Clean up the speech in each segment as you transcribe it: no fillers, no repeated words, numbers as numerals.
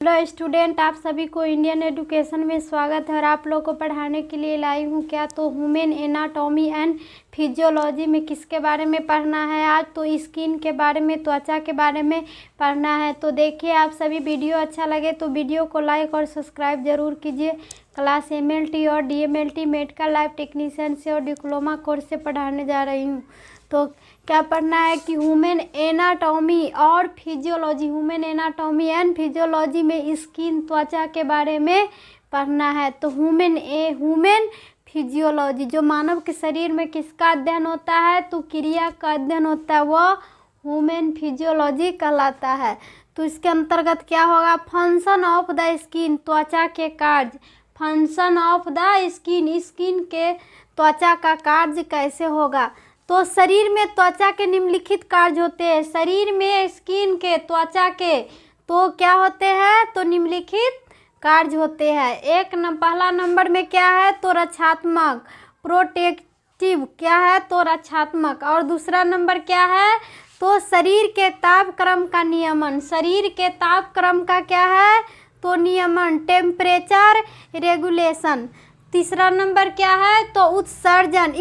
Hello student, आप सभी को इंडियन एजुकेशन में स्वागत है। और आप लोग को पढ़ाने के लिए लाई हूँ क्या तो ह्यूमन एनाटॉमी एंड फिजियोलॉजी में किसके बारे में पढ़ना है आज तो स्किन के बारे में, त्वचा के बारे में पढ़ना है। तो देखिए, आप सभी वीडियो अच्छा लगे तो वीडियो को लाइक और सब्सक्राइब जरूर कीजिए। क्लास MLT और DMLT मेडिकल लैब टेक्नीशियन से और डिप्लोमा कोर्स से पढ़ाने जा रही हूँ। तो क्या पढ़ना है कि ह्यूमन एनाटॉमी और physiology, human anatomy and physiology में स्किन त्वचा के बारे में पढ़ना है। तो ह्यूमन फिजियोलॉजी जो मानव के शरीर में किसका अध्ययन होता है तो क्रिया का अध्ययन होता है, वह ह्यूमन फिजियोलॉजी कहलाता है। तो इसके अंतर्गत क्या होगा, फंक्शन ऑफ द स्किन, त्वचा के कार्य, function of the skin, skin के त्वचा का कार्य कैसे होगा। तो शरीर में त्वचा के निम्नलिखित कार्य होते हैं। शरीर में स्किन के त्वचा के तो क्या होते हैं तो निम्नलिखित कार्य होते हैं। पहला नंबर में क्या है तो रक्षात्मक, प्रोटेक्टिव क्या है तो रक्षात्मक। और दूसरा नंबर क्या है तो शरीर के तापक्रम का नियमन, शरीर के तापक्रम का क्या है तो नियमन, टेम्परेचर रेगुलेशन। तीसरा नंबर क्या है तो उत्सर्जन,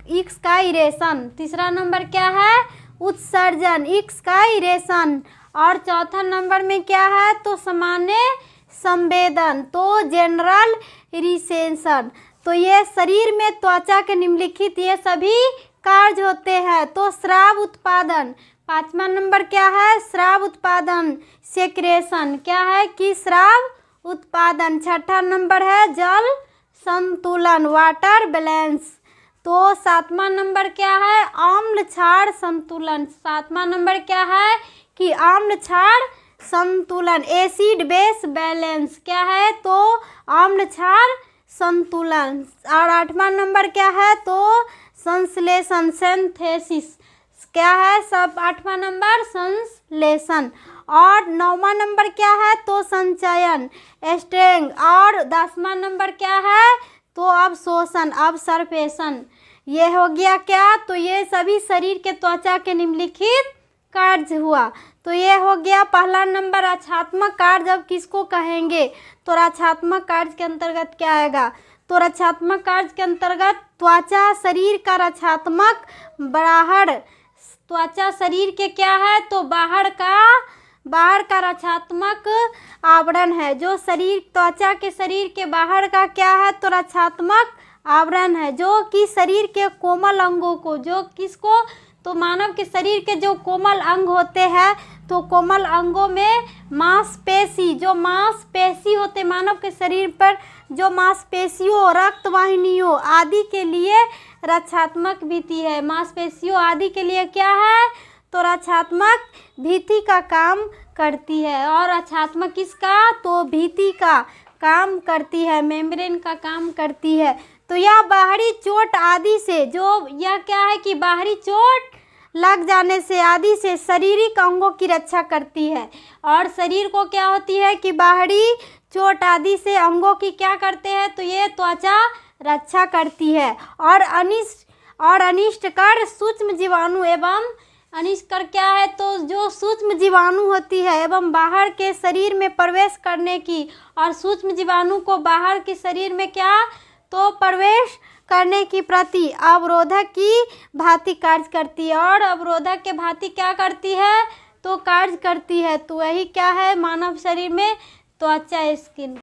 एक्सकाइरेशन। तीसरा नंबर क्या है उत्सर्जन, एक्सकाइरेशन। और चौथा नंबर में क्या है तो सामान्य संवेदन, तो जनरल रिसेंशन। तो ये शरीर में त्वचा के निम्नलिखित ये सभी कार्य होते हैं। तो स्राव उत्पादन, पांचवा नंबर क्या है स्राव उत्पादन, सेक्रेशन क्या है कि स्राव उत्पादन। छठा नंबर है जल संतुलन, वाटर बैलेंस। तो सातवां नंबर क्या है आम्ल क्षार संतुलन, सातवां नंबर क्या है कि आम्ल क्षार संतुलन, एसिड बेस बैलेंस क्या है तो आम्ल क्षार संतुलन। और आठवां नंबर क्या है तो संश्लेषण, सिंथेसिस क्या है सब आठवां नंबर संश्लेषण। और नौवां नंबर क्या है तो संचयन, स्ट्रेंग। और 10वां नंबर क्या है तो अवशोषण, अवसर्पेशन। ये हो गया क्या तो ये सभी शरीर के त्वचा के निम्नलिखित कार्य हुआ। तो ये हो गया पहला नंबर रक्षात्मक कार्य। अब किसको कहेंगे तो रक्षात्मक कार्य के अंतर्गत क्या आएगा तो रक्षात्मक कार्य के अंतर्गत त्वचा शरीर का रक्षात्मक बाहर, त्वचा शरीर के क्या है तो बाहर का रक्षात्मक आवरण है। जो शरीर त्वचा के शरीर के बाहर का क्या है तो रक्षात्मक आवरण है, जो कि शरीर के कोमल अंगों को, जो किसको तो मानव के शरीर के जो कोमल अंग होते हैं तो कोमल अंगों में मांसपेशी, जो मांसपेशी होते मानव के शरीर पर, जो मांसपेशियों, रक्त वाहिनियों आदि के लिए रक्षात्मक भित्ति है। मांसपेशियों आदि के लिए क्या है तो रक्षात्मक भित्ति का काम करती है। और रक्षात्मक किसका तो भित्ति का काम करती है, मेम्ब्रेन का काम करती है। तो यह बाहरी चोट आदि से, जो यह क्या है कि बाहरी चोट लग जाने से आदि से शारीरिक अंगों की रक्षा करती है। और शरीर को क्या होती है कि बाहरी चोट आदि से अंगों की क्या करते हैं तो ये त्वचा रक्षा करती है। और अनिष्टकर सूक्ष्म जीवाणु एवं अनिष्टकर क्या है तो जो सूक्ष्म जीवाणु होती है एवं बाहर के शरीर में प्रवेश करने की, और सूक्ष्म जीवाणु को बाहर के शरीर में क्या तो प्रवेश करने की प्रति अवरोधक की भांति कार्य करती है। और अवरोधक के भांति क्या करती है तो कार्य करती है। तो वही क्या है मानव शरीर में त्वचा, स्किन।